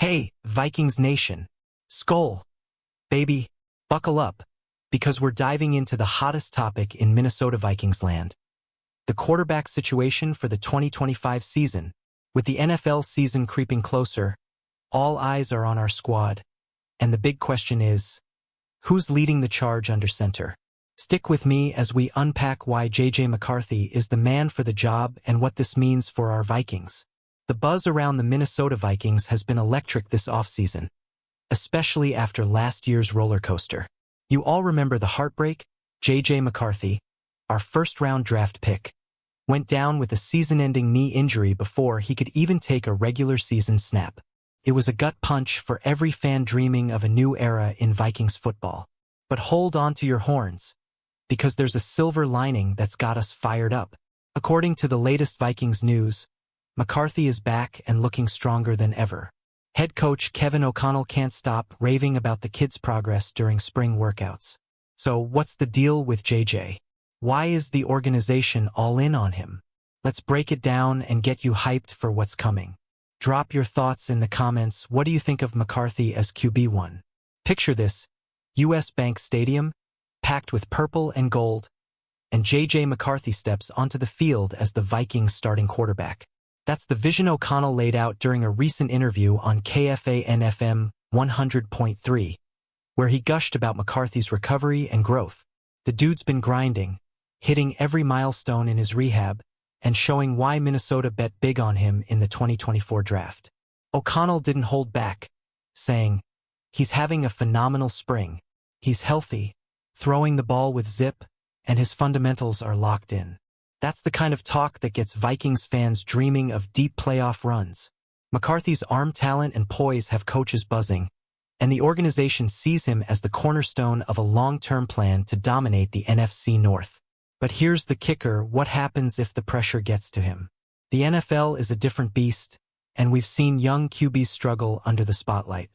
Hey, Vikings Nation. Skol. Baby, buckle up, because we're diving into the hottest topic in Minnesota Vikings land. The quarterback situation for the 2025 season. With the NFL season creeping closer, all eyes are on our squad. And the big question is, who's leading the charge under center? Stick with me as we unpack why McCarthy is the man for the job and what this means for our Vikings. The buzz around the Minnesota Vikings has been electric this offseason, especially after last year's roller coaster. You all remember the heartbreak? McCarthy, our first-round draft pick, went down with a season-ending knee injury before he could even take a regular season snap. It was a gut punch for every fan dreaming of a new era in Vikings football. But hold on to your horns, because there's a silver lining that's got us fired up. According to the latest Vikings news, McCarthy is back and looking stronger than ever. Head coach Kevin O'Connell can't stop raving about the kids' progress during spring workouts. So what's the deal with JJ? Why is the organization all in on him? Let's break it down and get you hyped for what's coming. Drop your thoughts in the comments. What do you think of McCarthy as QB1? Picture this: US Bank Stadium, packed with purple and gold, and McCarthy steps onto the field as the Vikings' starting quarterback. That's the vision O'Connell laid out during a recent interview on KFAN-FM 100.3, where he gushed about McCarthy's recovery and growth. The dude's been grinding, hitting every milestone in his rehab, and showing why Minnesota bet big on him in the 2024 draft. O'Connell didn't hold back, saying, "He's having a phenomenal spring. He's healthy, throwing the ball with zip, and his fundamentals are locked in." That's the kind of talk that gets Vikings fans dreaming of deep playoff runs. McCarthy's arm talent and poise have coaches buzzing, and the organization sees him as the cornerstone of a long-term plan to dominate the NFC North. But here's the kicker: what happens if the pressure gets to him? The NFL is a different beast, and we've seen young QBs struggle under the spotlight.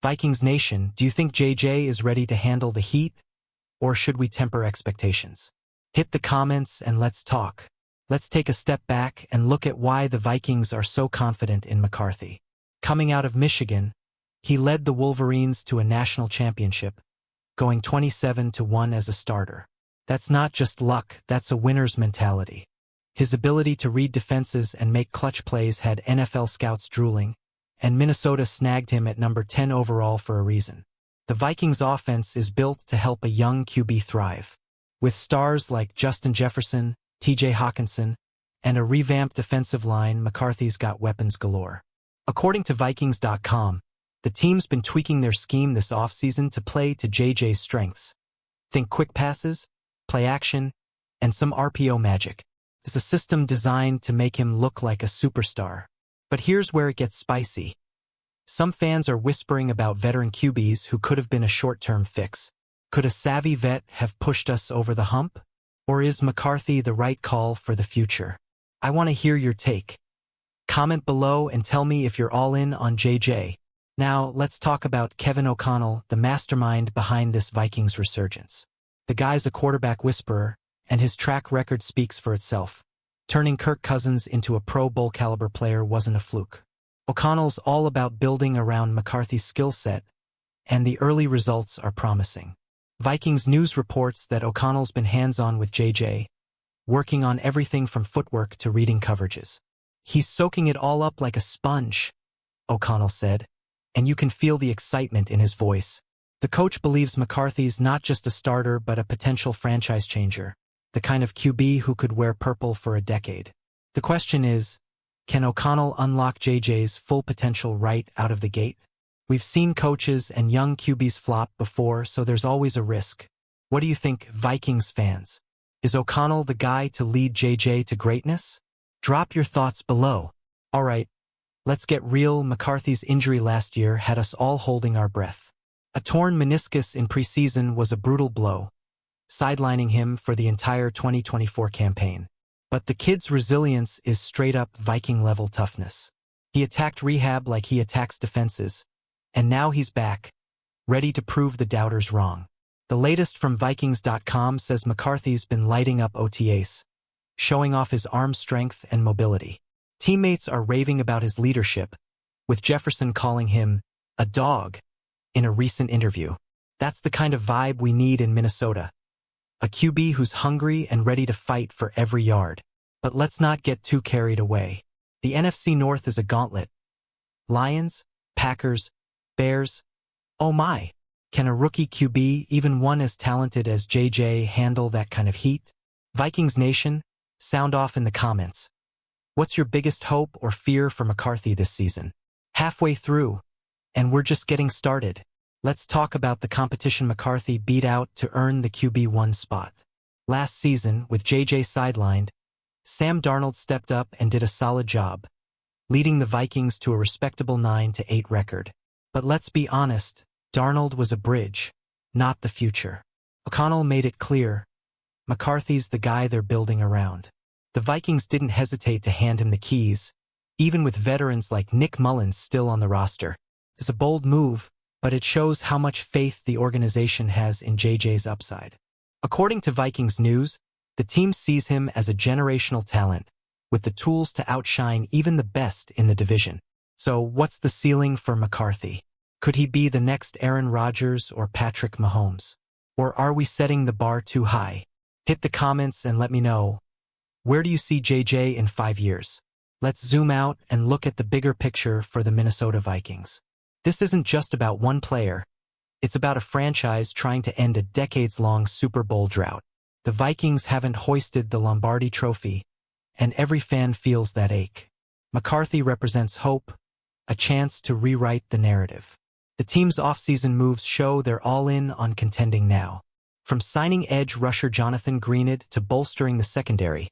Vikings Nation, do you think JJ is ready to handle the heat, or should we temper expectations? Hit the comments and let's talk. Let's take a step back and look at why the Vikings are so confident in McCarthy. Coming out of Michigan, he led the Wolverines to a national championship, going 27-1 as a starter. That's not just luck, that's a winner's mentality. His ability to read defenses and make clutch plays had NFL scouts drooling, and Minnesota snagged him at number 10 overall for a reason. The Vikings' offense is built to help a young QB thrive. With stars like Justin Jefferson, TJ Hawkinson, and a revamped defensive line, McCarthy's got weapons galore. According to Vikings.com, the team's been tweaking their scheme this offseason to play to JJ's strengths. Think quick passes, play action, and some RPO magic. It's a system designed to make him look like a superstar. But here's where it gets spicy. Some fans are whispering about veteran QBs who could have been a short-term fix. Could a savvy vet have pushed us over the hump? Or is McCarthy the right call for the future? I want to hear your take. Comment below and tell me if you're all in on JJ. Now, let's talk about Kevin O'Connell, the mastermind behind this Vikings resurgence. The guy's a quarterback whisperer, and his track record speaks for itself. Turning Kirk Cousins into a Pro Bowl caliber player wasn't a fluke. O'Connell's all about building around McCarthy's skill set, and the early results are promising. Vikings News reports that O'Connell's been hands-on with JJ, working on everything from footwork to reading coverages. "He's soaking it all up like a sponge," O'Connell said, and you can feel the excitement in his voice. The coach believes McCarthy's not just a starter but a potential franchise changer, the kind of QB who could wear purple for a decade. The question is, can O'Connell unlock JJ's full potential right out of the gate? We've seen coaches and young QBs flop before, so there's always a risk. What do you think, Vikings fans? Is O'Connell the guy to lead JJ to greatness? Drop your thoughts below. All right, let's get real. McCarthy's injury last year had us all holding our breath. A torn meniscus in preseason was a brutal blow, sidelining him for the entire 2024 campaign. But the kid's resilience is straight-up Viking-level toughness. He attacked rehab like he attacks defenses, and now he's back, ready to prove the doubters wrong. The latest from Vikings.com says McCarthy's been lighting up OTAs, showing off his arm strength and mobility. Teammates are raving about his leadership, with Jefferson calling him a dog in a recent interview. That's the kind of vibe we need in Minnesota. A QB who's hungry and ready to fight for every yard. But let's not get too carried away. The NFC North is a gauntlet. Lions, Packers, Bears. Oh my! Can a rookie QB, even one as talented as JJ, handle that kind of heat? Vikings Nation, sound off in the comments. What's your biggest hope or fear for McCarthy this season? Halfway through, and we're just getting started. Let's talk about the competition McCarthy beat out to earn the QB1 spot. Last season, with JJ sidelined, Sam Darnold stepped up and did a solid job, leading the Vikings to a respectable 9-8 record. But let's be honest, Darnold was a bridge, not the future. O'Connell made it clear, McCarthy's the guy they're building around. The Vikings didn't hesitate to hand him the keys, even with veterans like Nick Mullins still on the roster. It's a bold move, but it shows how much faith the organization has in JJ's upside. According to Vikings News, the team sees him as a generational talent, with the tools to outshine even the best in the division. So what's the ceiling for McCarthy? Could he be the next Aaron Rodgers or Patrick Mahomes? Or are we setting the bar too high? Hit the comments and let me know. Where do you see JJ in 5 years? Let's zoom out and look at the bigger picture for the Minnesota Vikings. This isn't just about one player. It's about a franchise trying to end a decades-long Super Bowl drought. The Vikings haven't hoisted the Lombardi Trophy, and every fan feels that ache. McCarthy represents hope, a chance to rewrite the narrative. The team's offseason moves show they're all in on contending now. From signing edge rusher Jonathan Greenid to bolstering the secondary,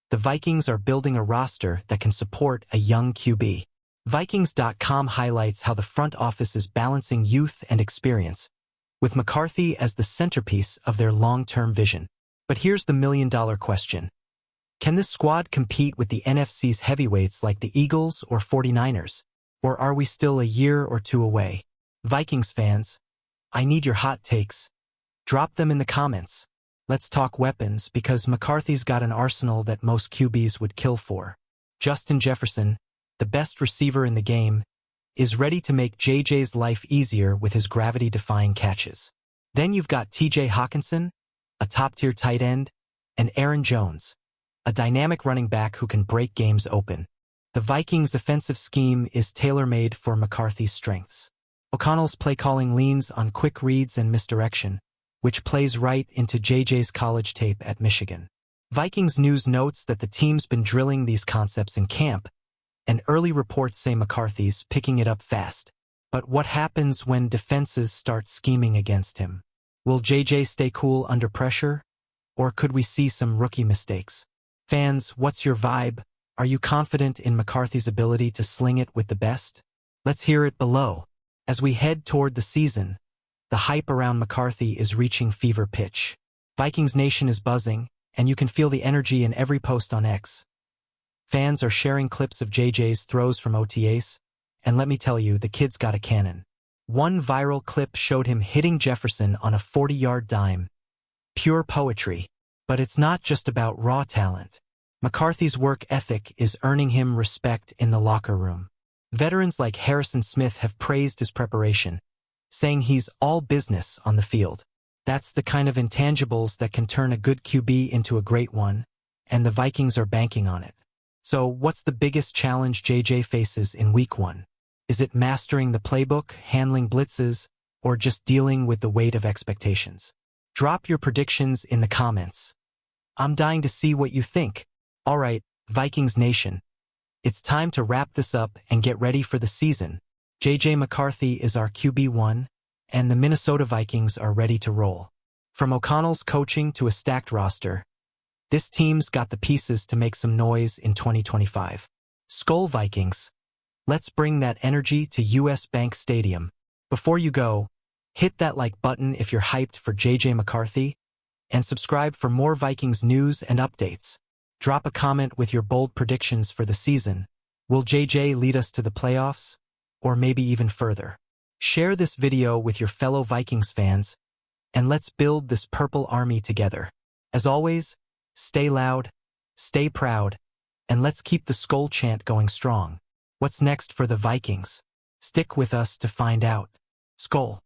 the Vikings are building a roster that can support a young QB. Vikings.com highlights how the front office is balancing youth and experience, with McCarthy as the centerpiece of their long-term vision. But here's the million-dollar question. Can this squad compete with the NFC's heavyweights like the Eagles or 49ers? Or are we still a year or two away? Vikings fans, I need your hot takes. Drop them in the comments. Let's talk weapons, because McCarthy's got an arsenal that most QBs would kill for. Justin Jefferson, the best receiver in the game, is ready to make JJ's life easier with his gravity-defying catches. Then you've got TJ Hawkinson, a top-tier tight end, and Aaron Jones, a dynamic running back who can break games open. The Vikings' offensive scheme is tailor-made for McCarthy's strengths. O'Connell's play-calling leans on quick reads and misdirection, which plays right into JJ's college tape at Michigan. Vikings News notes that the team's been drilling these concepts in camp, and early reports say McCarthy's picking it up fast. But what happens when defenses start scheming against him? Will JJ stay cool under pressure, or could we see some rookie mistakes? Fans, what's your vibe? Are you confident in McCarthy's ability to sling it with the best? Let's hear it below. As we head toward the season, the hype around McCarthy is reaching fever pitch. Vikings Nation is buzzing, and you can feel the energy in every post on X. Fans are sharing clips of JJ's throws from OTAs, and let me tell you, the kid's got a cannon. One viral clip showed him hitting Jefferson on a 40-yard dime. Pure poetry. But it's not just about raw talent. McCarthy's work ethic is earning him respect in the locker room. Veterans like Harrison Smith have praised his preparation, saying he's all business on the field. That's the kind of intangibles that can turn a good QB into a great one, and the Vikings are banking on it. So what's the biggest challenge JJ faces in Week 1? Is it mastering the playbook, handling blitzes, or just dealing with the weight of expectations? Drop your predictions in the comments. I'm dying to see what you think. Alright, Vikings Nation. It's time to wrap this up and get ready for the season. JJ McCarthy is our QB1, and the Minnesota Vikings are ready to roll. From O'Connell's coaching to a stacked roster, this team's got the pieces to make some noise in 2025. Skol Vikings! Let's bring that energy to US Bank Stadium. Before you go, hit that like button if you're hyped for JJ McCarthy, and subscribe for more Vikings news and updates. Drop a comment with your bold predictions for the season. Will JJ lead us to the playoffs? Or maybe even further? Share this video with your fellow Vikings fans, and let's build this purple army together. As always, stay loud, stay proud, and let's keep the Skol chant going strong. What's next for the Vikings? Stick with us to find out. Skol.